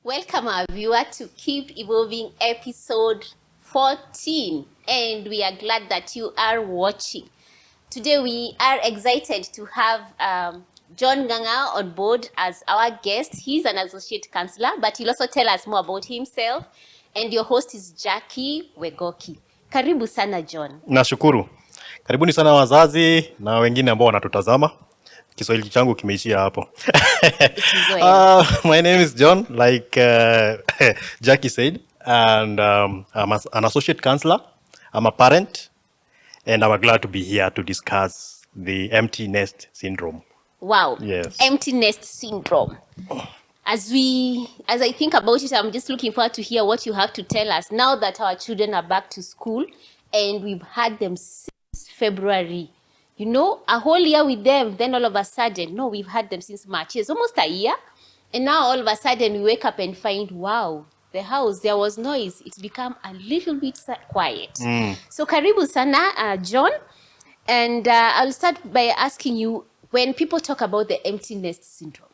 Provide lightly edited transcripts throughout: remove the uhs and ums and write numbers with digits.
Welcome our viewer to Keep Evolving episode 14, and we are glad that you are watching. Today we are excited to have John Nganga on board as our guest. He's an associate counselor, but he'll also tell us more about himself. And your host is Jackie Wegoki. Karibu sana John. Nashukuru. Karibuni sana wazazi na wengine ambao wanatutazama. Kiswahili changu kimeishia hapo. My name is John, like Jackie said, and I'm an associate counselor. I'm a parent, and I'm glad to be here to discuss the empty nest syndrome. Wow. Yes. Empty nest syndrome. As I think about it, I'm just looking forward to hear what you have to tell us now that our children are back to school and we've had them since February. You know, a whole year with them, then all of a sudden, no, we've had them since March. It's almost a year. And now all of a sudden we wake up and find, wow, the house, there was noise. It's become a little bit quiet. So karibu sana, John. And I'll start by asking you, when people talk about the empty nest syndrome,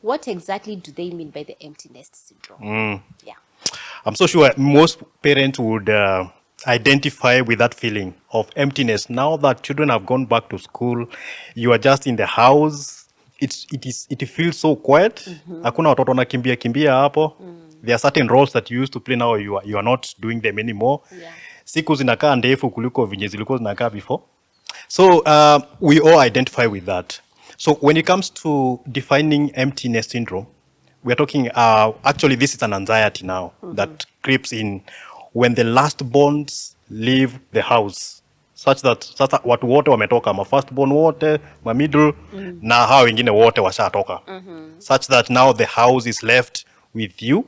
what exactly do they mean by the empty nest syndrome? Yeah. I'm so sure most parents would identify with that feeling of emptiness. Now that children have gone back to school, you are just in the house. It feels so quiet. Hakuna watoto wanakimbia kimbia hapo. There are certain roles that you used to play, now you are not doing them anymore. Yeah. Siku zinakaa ndefu kuliko venye zilikuwa zinakaa before. So we all identify with that. So when it comes to defining empty nest syndrome, we are talking, actually this is an anxiety now that creeps in when the last borns leave the house, such that watu wote wametoka, ma first born wote, ma middle, na hao wengine wote washatoka. Such that now the house is left with you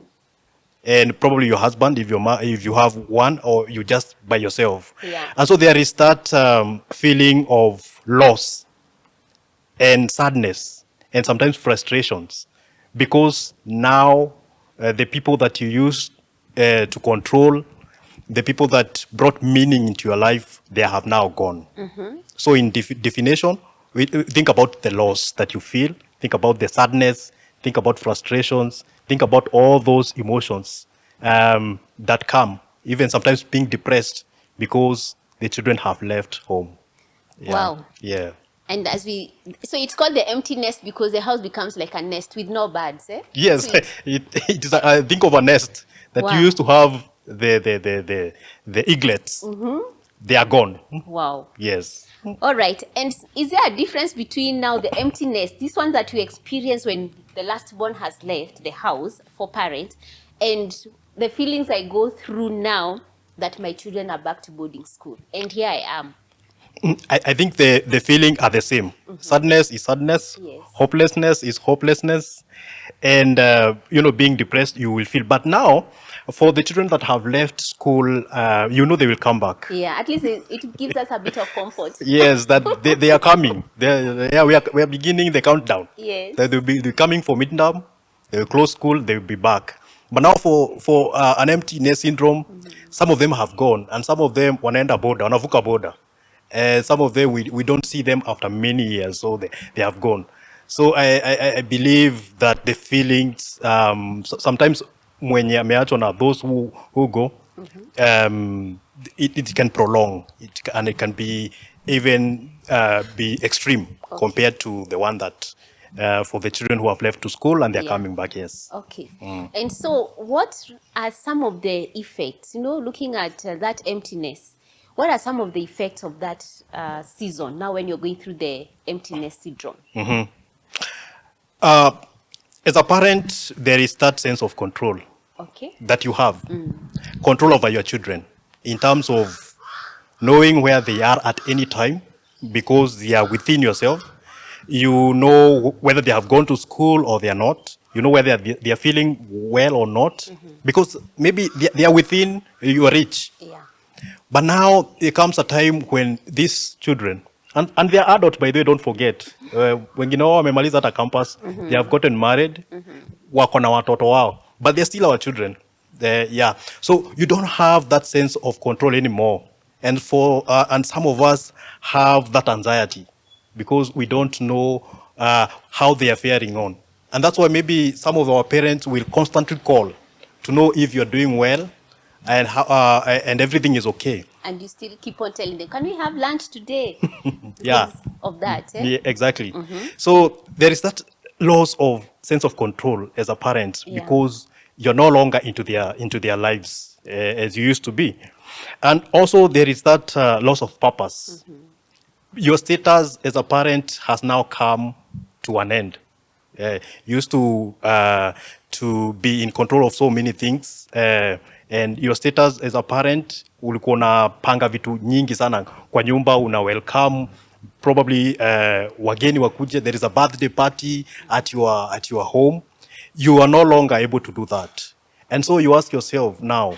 and probably your husband if you have one, or you just by yourself. Yeah. And so there is that feeling of loss and sadness and sometimes frustrations, because now the people that you used to control, the people that brought meaning into your life, they have now gone. So in definition, we think about the loss that you feel, think about the sadness, think about frustrations, think about all those emotions that come, even sometimes being depressed because the children have left home. Yeah. Wow. Yeah. And so it's called the empty nest because the house becomes like a nest with no birds, eh? Yes, So it is. I think of a nest that Wow. you used to have the eaglets. They are gone. wow. Yes. All right. And is there a difference between now the empty nest, this one that you experience when the last born has left the house for parents, and the feelings I go through now that my children are back to boarding school and here I am? I think the feeling are the same. Sadness is sadness. Yes. Hopelessness is hopelessness. And, being depressed, you will feel. But now, for the children that have left school, they will come back. Yeah, at least it gives us a bit of comfort. Yes, that they are coming. We are beginning the countdown. Yes. They'll be coming for midterm. They will close school. They will be back. But now for an empty nest syndrome, some of them have gone, and some of them wanaenda border, wanavuka border. Some of them we don't see them after many years, so they have gone. So I believe that the feelings sometimes when you are those who go, it can prolong it, and it can be even be extreme compared to the one that for the children who have left to school and they're coming back. Yes. Okay. And so what are some of the effects, looking at that emptiness? What are some of the effects of that season now when you're going through the emptiness syndrome? As a parent, there is that sense of control that you have. Control over your children in terms of knowing where they are at any time, because they are within yourself. You know whether they have gone to school or they are not. You know whether they are feeling well or not, because maybe they are within your reach. Yeah. But now there comes a time when these children, and they are adults, by the way, don't forget, when wamemaliza hata campus, they have gotten married, wako na watoto wao, but they're still our children. So you don't have that sense of control anymore. And and some of us have that anxiety because we don't know how they are faring on. And that's why maybe some of our parents will constantly call to know if you're doing well and how, and everything is okay. And you still keep on telling them, can we have lunch today? Yeah. Because of that. Eh? Yeah, exactly. So there is that loss of sense of control as a parent Yeah. because you're no longer into their lives as you used to be, and also there is that loss of purpose. Your status as a parent has now come to an end. You used to be in control of so many things, and your status as a parent ulikuwa unapanga vitu nyingi sana kwa nyumba, una welcome probably wageni wakuje, there is a birthday party at your home. You are no longer able to do that, and so you ask yourself now,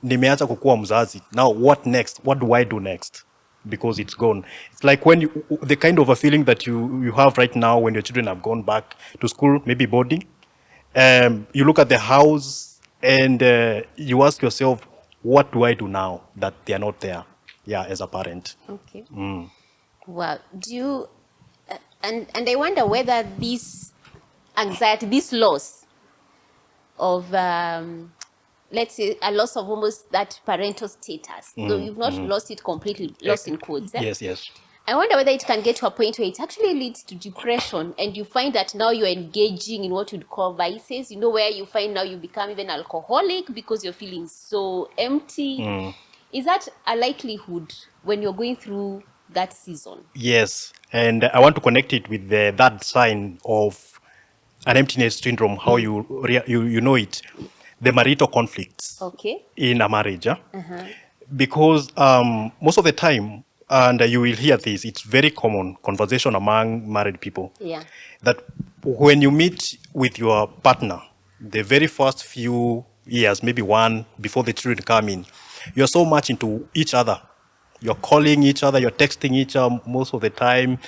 nimeacha kukuwa mzazi, now what next? What do I do next? Because it's gone. It's like when the kind of a feeling that you have right now when your children have gone back to school, maybe boarding. You look at the house and you ask yourself, what do I do now that they are not there? Yeah, as a parent. Okay. Well, do you, and I wonder whether this anxiety, this loss of, let's say, a loss of almost that parental status, though you've not lost it completely, lost in quotes. Eh? Yes. I wonder whether it can get to a point where it actually leads to depression, and you find that now you're engaging in what you'd call vices, where you find now you become even alcoholic because you're feeling so empty. Is that a likelihood when you're going through that season? Yes, and I want to connect it with that sign of an emptiness syndrome, how you know it, the marital conflicts in a marriage. Because most of the time, and you will hear this, it's very common conversation among married people, that when you meet with your partner, the very first few years, maybe one, before the children come in, you're so much into each other. You're calling each other, you're texting each other most of the time.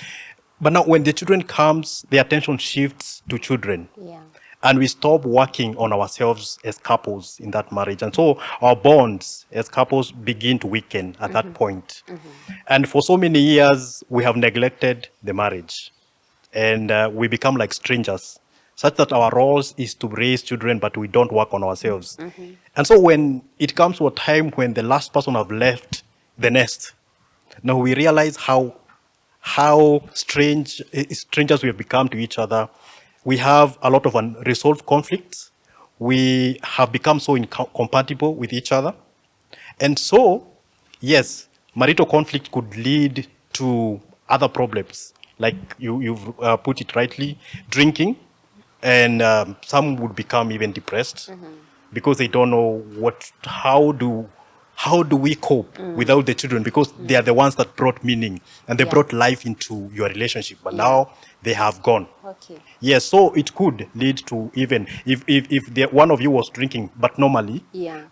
But now when the children comes, the attention shifts to children. And we stop working on ourselves as couples in that marriage. And so our bonds as couples begin to weaken at that point. And for so many years, we have neglected the marriage. And we become like strangers, such that our roles is to raise children, but we don't work on ourselves. And so when it comes to a time when the last person have left the nest, now we realize how strangers we have become to each other. We have a lot of unresolved conflicts. We have become so incompatible with each other. And so, yes, marital conflict could lead to other problems, like you've put it rightly, drinking, and some would become even depressed because they don't know how do we cope without the children, because they are the ones that brought meaning and they brought life into your relationship, but now they have gone. Yes, so it could lead to, even if one of you was drinking, but normally,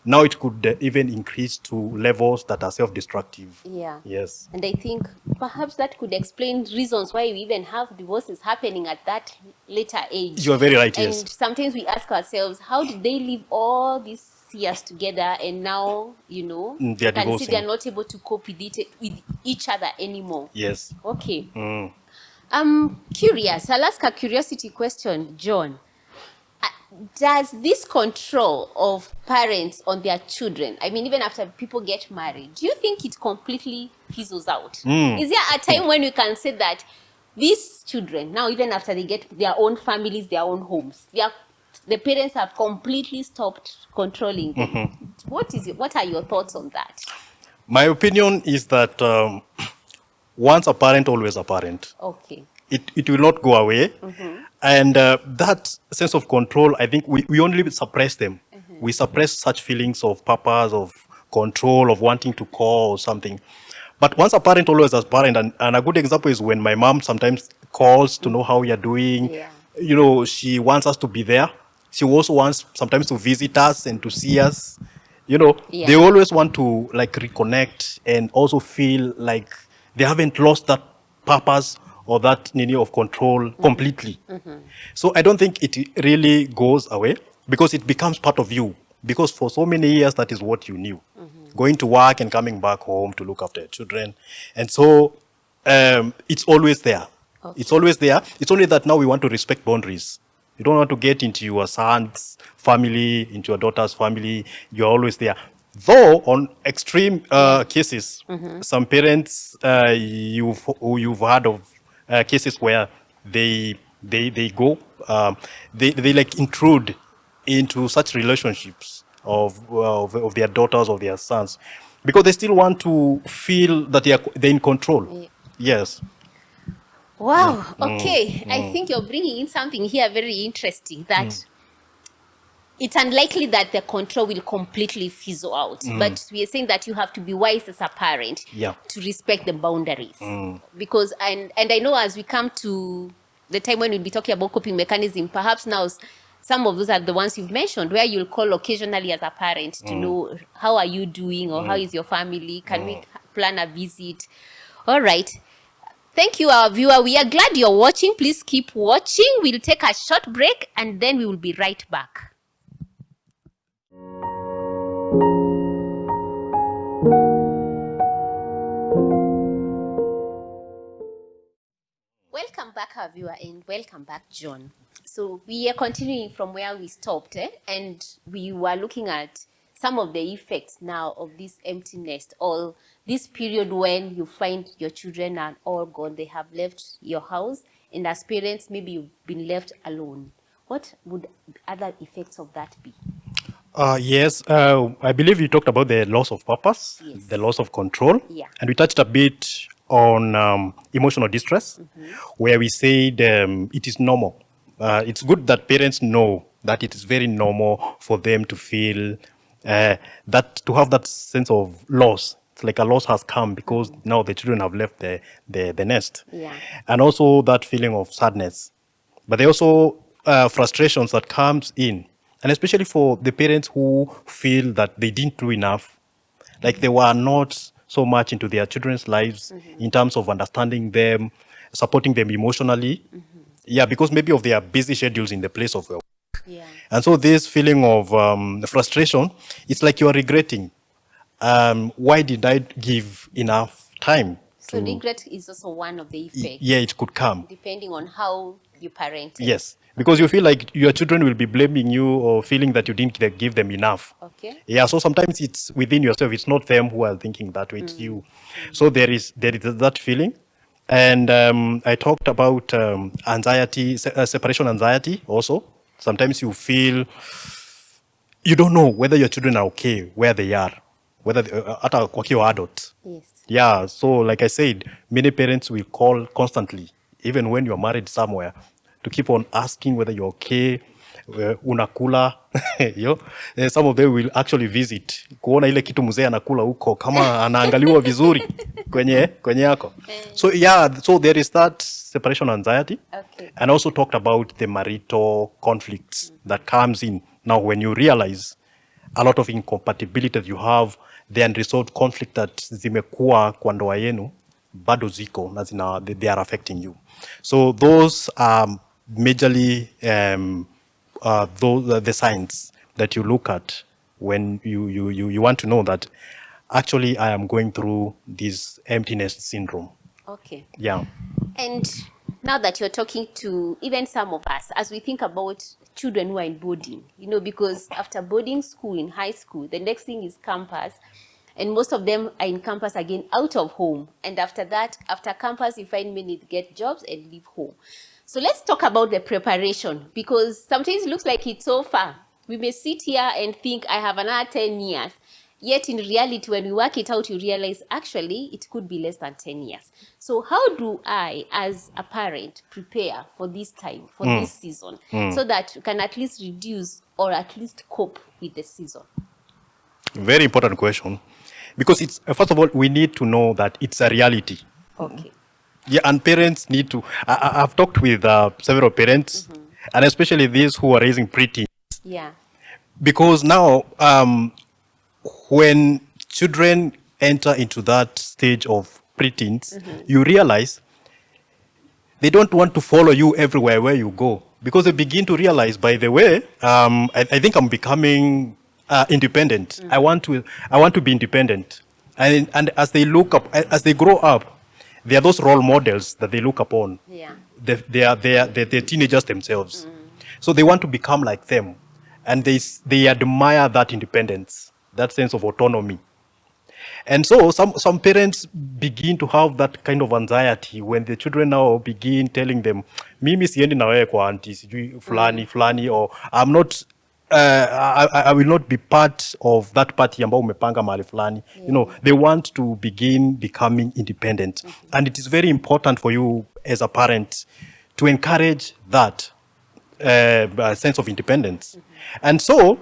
now it could even increase to levels that are self-destructive. Yes. And I think perhaps that could explain reasons why we even have divorces happening at that later age. You're very right, and yes. And sometimes we ask ourselves, how did they live all these years together and now, they're divorcing. They're not able to cope with each other anymore? Yes. Okay. I'm curious. I'll ask a curiosity question, John. Does this control of parents on their children, I mean, even after people get married, do you think it completely fizzles out? Is there a time when you can say that these children, now even after they get their own families, their own homes, the parents have completely stopped controlling them? What are your thoughts on that? My opinion is that once a parent, always a parent. Okay. It will not go away. And that sense of control, I think we only suppress them. We suppress such feelings of purpose, of control, of wanting to call or something. But once a parent, always a parent. And a good example is when my mom sometimes calls to know how we are doing. She wants us to be there. She also wants sometimes to visit us and to see us. They always want to reconnect and also feel like they haven't lost that purpose or that need of control completely. So I don't think it really goes away, because it becomes part of you. Because for so many years, that is what you knew. Going to work and coming back home to look after your children. And so it's always there. Okay. It's always there. It's only that now we want to respect boundaries. You don't want to get into your son's family, into your daughter's family. You're always there. Though on extreme cases, some parents you've heard of cases where they go they like intrude into such relationships of their daughters or their sons because they still want to feel that they're in control. Yeah. Yes. Wow. Okay. I think you're bringing in something here very interesting that it's unlikely that the control will completely fizzle out. But we are saying that you have to be wise as a parent to respect the boundaries. Because, and I know as we come to the time when we'll be talking about coping mechanism, perhaps now some of those are the ones you've mentioned, where you'll call occasionally as a parent to know how are you doing or how is your family? Can we plan a visit? All right. Thank you, our viewer. We are glad you're watching. Please keep watching. We'll take a short break and then we will be right back. Welcome back, our viewer, and welcome back, John. So we are continuing from where we stopped, and we were looking at some of the effects now of this empty nest, or this period when you find your children are all gone, they have left your house, and as parents, maybe you've been left alone. What would other effects of that be? Yes, I believe you talked about the loss of purpose, the loss of control, and we touched a bit on emotional distress, where we said it is normal. It's good that parents know that it is very normal for them to feel that, to have that sense of loss. It's like a loss has come because now the children have left the nest. And also that feeling of sadness. But there are also frustrations that comes in. And especially for the parents who feel that they didn't do enough, like they were not so much into their children's lives in terms of understanding them, supporting them emotionally. Yeah, because maybe of their busy schedules in the place of work. And so this feeling of frustration, it's like you're regretting. Why did I give enough time? So regret is also one of the effects. Yeah, it could come. Depending on how you parent. Yes, because you feel like your children will be blaming you or feeling that you didn't give them enough. Okay. Yeah, so sometimes it's within yourself. It's not them who are thinking that way, it's you. So there is that feeling. And I talked about anxiety, separation anxiety also. Sometimes you feel, you don't know whether your children are okay, where they are, whether hata wakiwa adults. Yes. Yeah, so like I said, many parents will call constantly, even when you're married somewhere, to keep on asking whether you're okay, unakula. Some of them will actually visit, kuona ile kitu mzee anakula huko, kama anaangaliwa vizuri kwenye yako. So yeah, so there is that separation anxiety. Okay. And also talked about the marital conflicts that comes in. Now, when you realize a lot of incompatibility that you have, the unresolved conflict that zimekuwa kwa ndoa yenu, bado ziko na they are affecting you. So those are majorly those the signs that you look at when you want to know that actually I am going through this emptiness syndrome. Okay. Yeah. And now that you're talking to even some of us, as we think about children who are in boarding, because after boarding school in high school, the next thing is campus. And most of them are in campus again, out of home. And after that, after campus, you find many get jobs and leave home. So let's talk about the preparation, because sometimes it looks like it's so far. We may sit here and think, I have another 10 years. Yet in reality, when we work it out, you realize actually it could be less than 10 years. So how do I, as a parent, prepare for this time, for this season, so that you can at least reduce or at least cope with the season? Very important question. Because it's first of all, we need to know that it's a reality. Okay. Yeah, and parents need to. I've talked with several parents, and especially these who are raising preteens. Yeah. Because now, when children enter into that stage of preteens, you realize they don't want to follow you everywhere where you go, because they begin to realize, by the way, I think I'm becoming independent. I want to be independent, and as they look up, as they grow up, they are those role models that they look upon. Yeah. They're teenagers themselves. So they want to become like them. And they admire that independence, that sense of autonomy. And so some parents begin to have that kind of anxiety when the children now begin telling them, mimi siendi na wewe kwa auntie sijui fulani fulani, or I'm not I will not be part of that party ambao umepanga mahali fulani. You know, they want to begin becoming independent. And it is very important for you as a parent to encourage that sense of independence. And so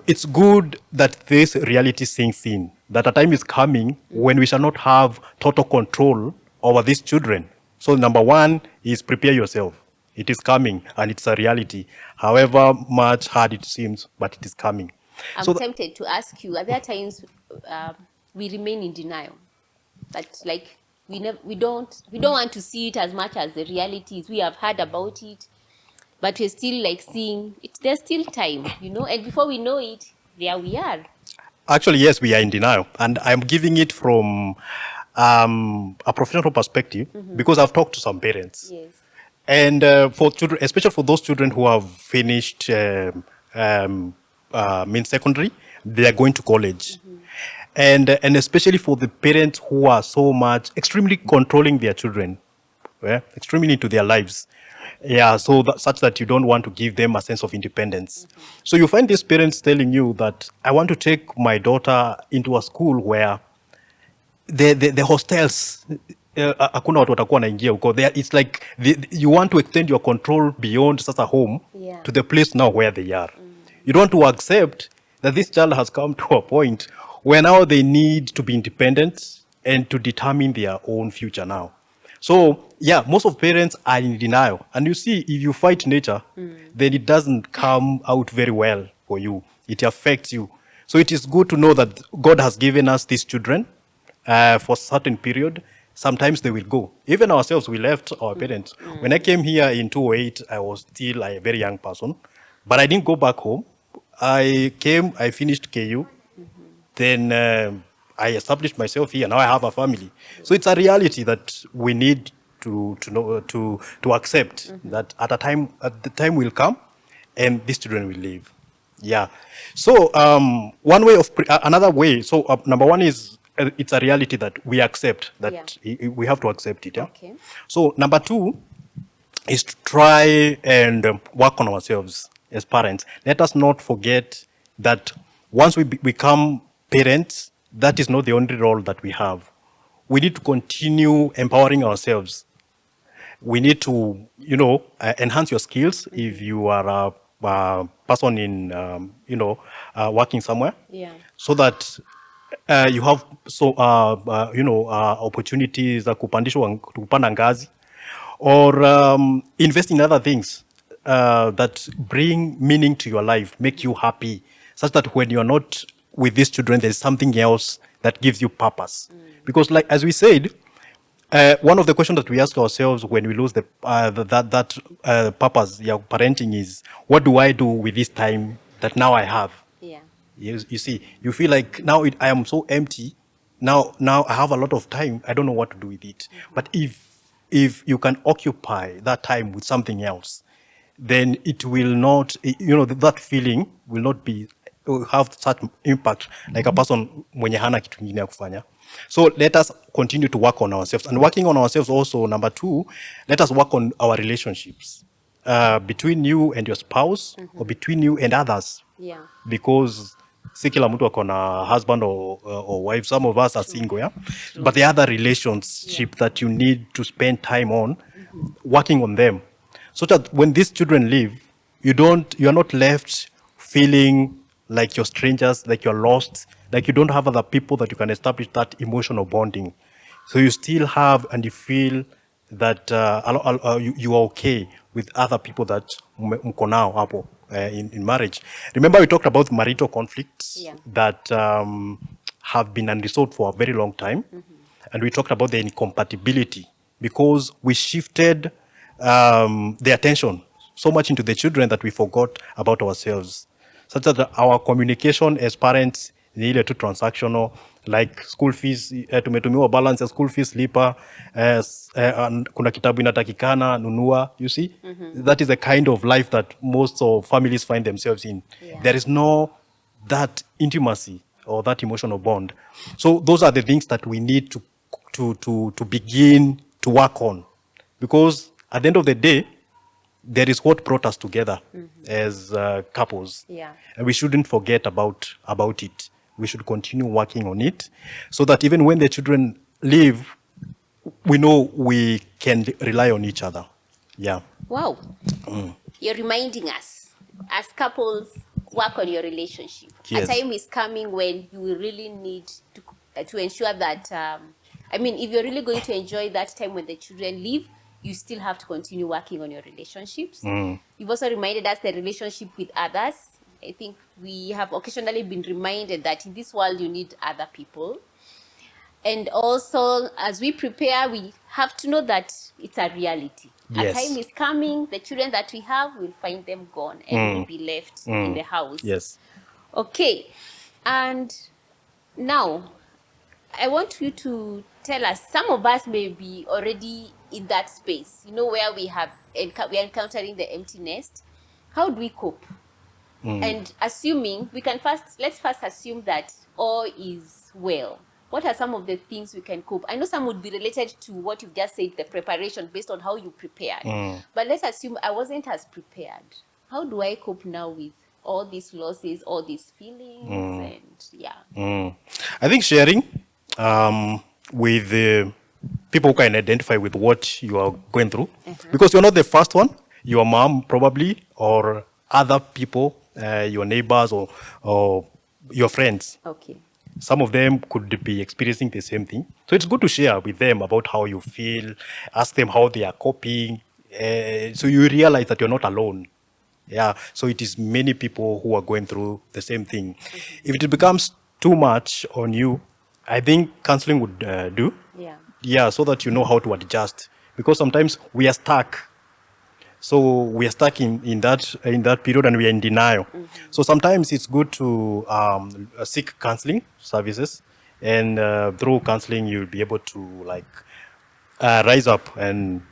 it's good that this reality sinks in, that a time is coming when we shall not have total control over these children. So number one is prepare yourself. It is coming, and it's a reality. However much hard it seems, but it is coming. I'm tempted to ask you, are there times we remain in denial? That like we don't want to see it as much as the reality is. We have heard about it, but we're still like seeing it. There's still time, you know, and before we know it, there we are. Actually, yes, we are in denial, and I'm giving it from a professional perspective because I've talked to some parents. Yes. And for children, especially for those children who have finished secondary, they are going to college. And especially for the parents who are so much extremely controlling their children, extremely into their lives. Yeah, so such that you don't want to give them a sense of independence. So you find these parents telling you that I want to take my daughter into a school where the hostels hakuna watu watakuwa wanaingia huko. It's like you want to extend your control beyond sasa home to the place now where they are. You don't want to accept that this child has come to a point where now they need to be independent and to determine their own future now. So, yeah, most of parents are in denial. And you see, if you fight nature, then it doesn't come out very well for you. It affects you. So it is good to know that God has given us these children for a certain period. Sometimes they will go. Even ourselves, we left our parents. When I came here in 2008, I was still a very young person. But I didn't go back home. I came, I finished KU. Then I established myself here. Now I have a family. So it's a reality that we need to know, to accept that at the time will come and these children will live. Yeah. So one way of another way. So number one is it's a reality that we accept, that we have to accept it. Yeah. Okay. So number two is to try and work on ourselves as parents. Let us not forget that once we become parents, that is not the only role that we have. We need to continue empowering ourselves. We need to, enhance your skills if you are a person in, working somewhere. Yeah. So that you have opportunities za kupanda ngazi, or invest in other things that bring meaning to your life, make you happy, such that when you are not with these children, there's something else that gives you purpose. Because, like as we said, one of the questions that we ask ourselves when we lose that purpose, parenting, is what do I do with this time that now I have? Yeah. You see, you feel like now I am so empty. Now I have a lot of time. I don't know what to do with it. But if you can occupy that time with something else, then it will not, that feeling will not have such impact like a person mwenye hana kitu kingine ya kufanya. So let us continue to work on ourselves. And working on ourselves also, number two, let us work on our relationships between you and your spouse, or between you and others. Yeah. Because si kila mtu ako na husband or wife. Some of us are single, yeah? But the other relationship that you need to spend time on, working on them. So that when these children leave, you are not left feeling like you're strangers, like you're lost, like you don't have other people that you can establish that emotional bonding. So you still have, and you feel that you are okay with other people that mko nao hapo in marriage. Remember, we talked about marital conflicts that have been unresolved for a very long time. And we talked about the incompatibility because we shifted the attention so much into the children that we forgot about ourselves. Such that our communication as parents ni ile tu transactional, like school fees, tumetumiwa balance ya school fees, lipa, kuna kitabu inatakikana, nunua, you see? That is the kind of life that most of families find themselves in. Yeah. There is no that intimacy or that emotional bond. So those are the things that we need to begin to work on. Because at the end of the day, there is what brought us together as couples. Yeah. And we shouldn't forget about it. We should continue working on it so that even when the children leave, we know we can rely on each other. Yeah. Wow. You're reminding us, as couples, work on your relationship. Yes. A time is coming when you will really need to ensure that, if you're really going to enjoy that time when the children leave, you still have to continue working on your relationships. You've also reminded us the relationship with others. I think we have occasionally been reminded that in this world you need other people. And also, as we prepare, we have to know that it's a reality. Yes. A time is coming, the children that we have, will find them gone and will be left in the house. Yes. Okay. And now, I want you to tell us, some of us may be already in that space, where we are encountering the empty nest. How do we cope? And assuming, let's first assume that all is well. What are some of the things we can cope? I know some would be related to what you've just said, the preparation based on how you prepared. But let's assume I wasn't as prepared. How do I cope now with all these losses, all these feelings, and yeah? I think sharing with the people who can identify with what you are going through, because you're not the first one. Your mom probably, or other people, your neighbors or your friends. Okay. Some of them could be experiencing the same thing. So it's good to share with them about how you feel, ask them how they are coping, so you realize that you're not alone. Yeah, so it is many people who are going through the same thing. If it becomes too much on you, I think counseling would do. Yeah. Yeah, so that you know how to adjust. Because sometimes we are stuck. So we are stuck in that period and we are in denial. So sometimes it's good to seek counseling services, and through counseling you'll be able to rise up and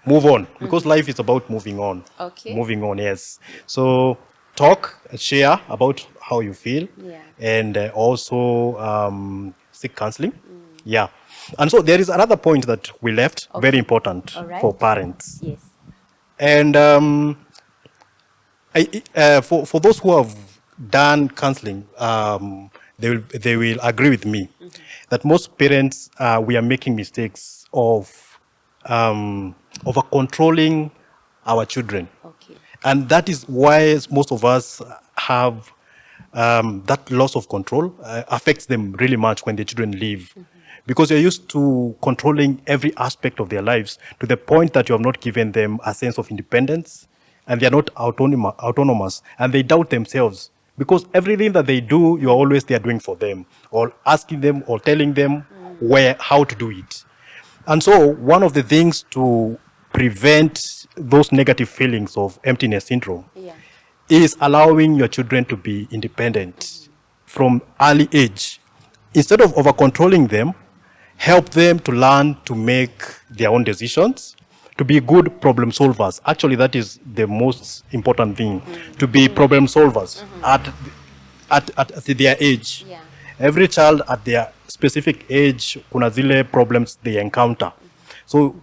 move on, because life is about moving on. Okay. Moving on, yes. So talk, share about how you feel, Yeah. and also seek counseling. Yeah. And so there is another point that we left, very important for parents. Yes. And for those who have done counseling, they will agree with me that most parents, we are making mistakes of over controlling our children. Okay. And that is why most of us have that loss of control affects them really much when the children leave. Because you're used to controlling every aspect of their lives to the point that you have not given them a sense of independence, and they're not autonomous, and they doubt themselves. Because everything that they do, you're always there doing for them, or asking them or telling them how to do it. And so one of the things to prevent those negative feelings of emptiness syndrome is allowing your children to be independent from early age. Instead of over-controlling them, help them to learn to make their own decisions, to be good problem solvers. Actually, that is the most important thing, to be problem solvers at their age. Yeah. Every child at their specific age, kuna zile problems they encounter. So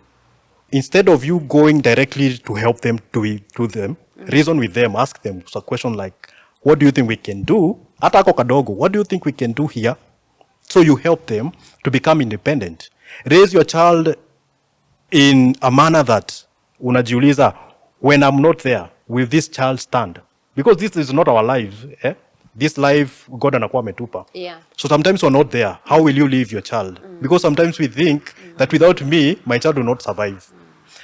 instead of you going directly to help them to them, reason with them, ask them a question like, what do you think we can do? Hata ako kadogo, what do you think we can do here? So you help them to become independent. Raise your child in a manner that unajiuliza, when I'm not there, will this child stand? Because this is not our life. This life, God anakuwa ametupa. Yeah. So sometimes we're not there. How will you leave your child? Because sometimes we think that without me, my child will not survive.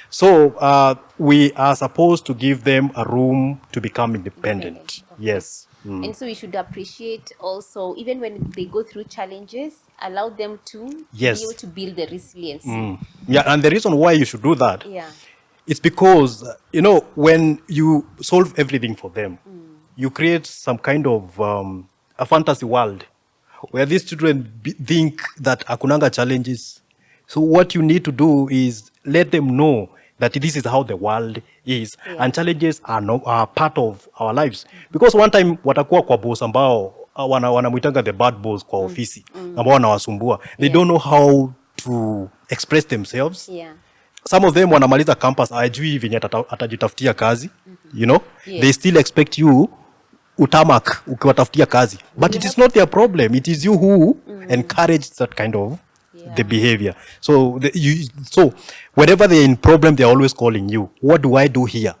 So we are supposed to give them a room to become independent. Okay. Yes. And so we should appreciate also, even when they go through challenges, allow them to be able to build the resilience. Yeah, and the reason why you should do that, Yeah. it's because, when you solve everything for them, you create some kind of a fantasy world where these children think that akunanga challenges. So what you need to do is let them know that this is how the world is, and challenges are part of our lives. Because one time watakuwa kwa boss ambao wanamuitanga the bad boss kwa ofisi ambao wanawasumbua. They don't know how to express themselves. Some of them wanamaliza campus ajui venye atajitafutia kazi, you know. They still expect you utamak ukiwatafutia kazi, but it is not their problem. It is you who encourage that kind of the behavior. So so whenever they're in problem, they're always calling you. What do I do here?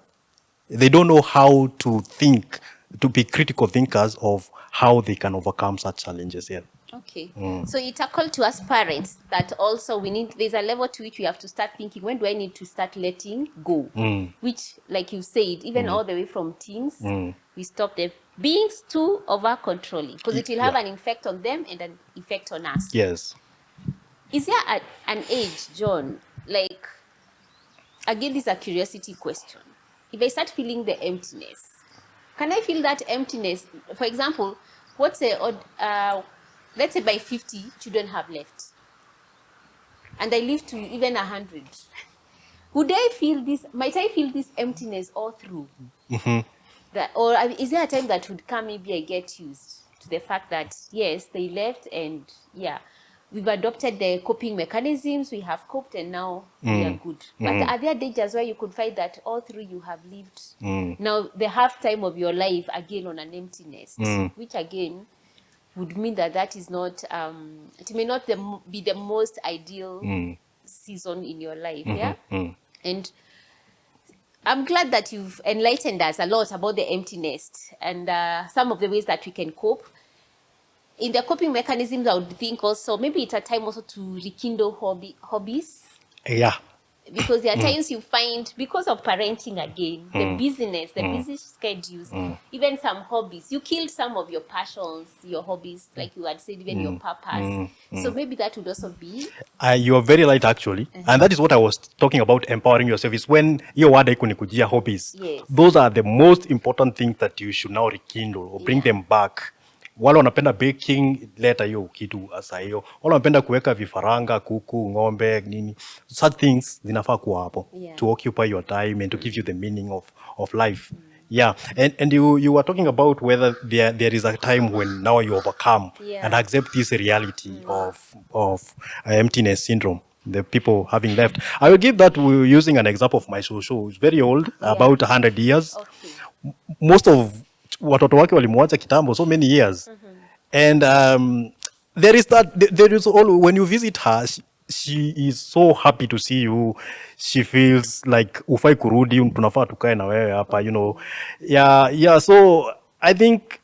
They don't know how to think, to be critical thinkers of how they can overcome such challenges here. Okay. So it's a call to us parents that also there's a level to which we have to start thinking, when do I need to start letting go? Which, like you said, even all the way from teens, we stop them being too over controlling, because it will have an effect on them and an effect on us. Yes. Is there an age, John, like, again, this is a curiosity question. If I start feeling the emptiness, can I feel that emptiness? For example, let's say by 50, children have left, and I live to even 100. Would I feel this? Might I feel this emptiness all through? Or is there a time that would come, maybe I get used to the fact that, yes, they left, and we've adopted the coping mechanisms, we have coped, and now we are good. But are there dangers where you could find that all through you have lived now the half time of your life again on an emptiness, which again would mean that is not, it may not be the most ideal season in your life, And I'm glad that you've enlightened us a lot about the emptiness and some of the ways that we can cope. In the coping mechanisms, I would think also maybe it's a time also to rekindle hobbies. Yeah. Because there are times you find, because of parenting again, the busyness, the busy schedules, even some hobbies, you killed some of your passions, your hobbies, like you had said, even your purpose. So maybe that would also be. You are very right, actually. And that is what I was talking about, empowering yourself, is when your word kunikujia hobbies. Those are the most important things that you should now rekindle or bring them back. Wale wanapenda baking, leta hiyo kitu asa hiyo. Wale wanapenda kuweka vifaranga, kuku, ng'ombe, nini. Such things zinafaa kuwa hapo to occupy your time and to give you the meaning of life. Yeah, and you were talking about whether there is a time when now you overcome and accept this reality of emptiness syndrome, the people having left. I will give that using an example of my social. It's very old, about 100 years. Most of watoto wake walimwacha kitambo, so many years. And there is all, when you visit her, she is so happy to see you. She feels like ufai kurudi, tunafaa tukae na wewe hapa, you know. Yeah. So I think,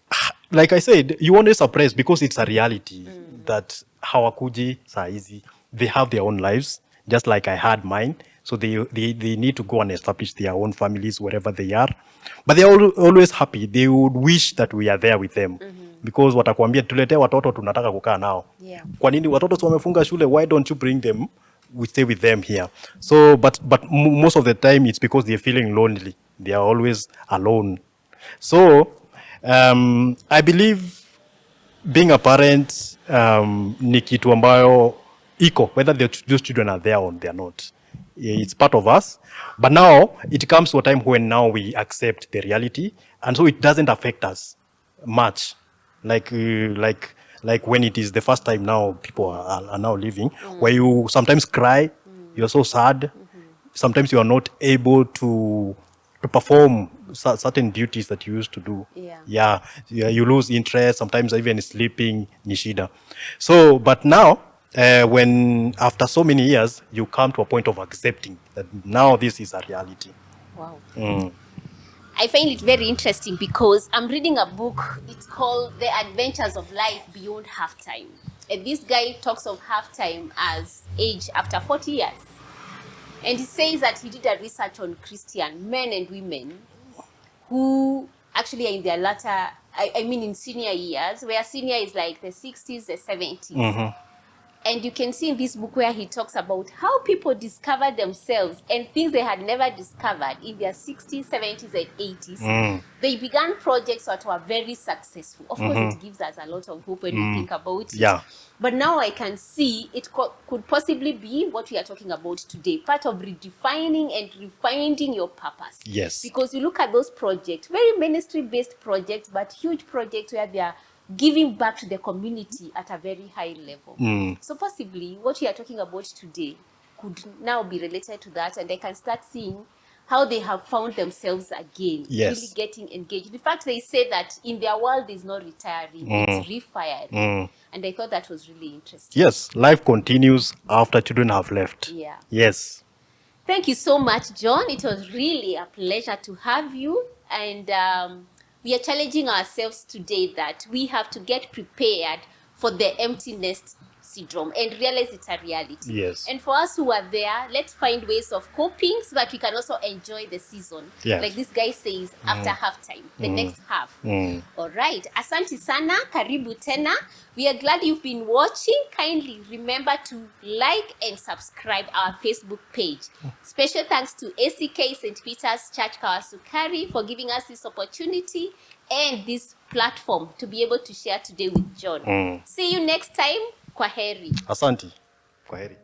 like I said, you won't be surprised because it's a reality that hawakuji saa hizi. They have their own lives, just like I had mine. So they need to go and establish their own families wherever they are. But they are always happy. They would wish that we are there with them. Because watakwambia tulete watoto tunataka kukaa nao. Kwa nini watoto si wamefunga shule? Why don't you bring them? We stay with them here. So, but most of the time it's because they're feeling lonely. They are always alone. So, I believe being a parent ni kitu ambayo iko, whether those children are there or they are not. It's part of us. But now it comes to a time when now we accept the reality, and so it doesn't affect us much. Like when it is the first time now people are now living, where you sometimes cry, you're so sad. Sometimes you are not able to perform certain duties that you used to do. You lose interest, sometimes even sleeping ni shida. So, but now, when after so many years, you come to a point of accepting that now this is a reality. Wow. I find it very interesting because I'm reading a book. It's called The Adventures of Life Beyond Halftime. And this guy talks of halftime as age after 40 years. And he says that he did a research on Christian men and women who actually are in their latter, in senior years, where senior is like the 60s, the 70s. And you can see in this book where he talks about how people discovered themselves and things they had never discovered in their 60s, 70s, and 80s. They began projects that were very successful. Of course, it gives us a lot of hope when we think about it. Yeah. But now I can see it could possibly be what we are talking about today, part of redefining and refinding your purpose. Yes. Because you look at those projects, very ministry-based projects, but huge projects where they are giving back to the community at a very high level. So possibly what we are talking about today could now be related to that, and they can start seeing how they have found themselves again, Yes. really getting engaged. In fact, they say that in their world there's no retiring, it's refiring. And I thought that was really interesting. Yes, life continues after children have left. Yeah. Yes. Thank you so much, John. It was really a pleasure to have you. And we are challenging ourselves today that we have to get prepared for the empty nest syndrome and realize it's a reality. Yes. And for us who are there, let's find ways of coping so that we can also enjoy the season. Yes. Like this guy says, after halftime, the next half. All right. Asante sana, karibu tena. We are glad you've been watching. Kindly remember to like and subscribe our Facebook page. Special thanks to ACK St. Peter's Church Kahawa Sukari for giving us this opportunity and this platform to be able to share today with John. See you next time. Kwaheri. Asante. Kwaheri.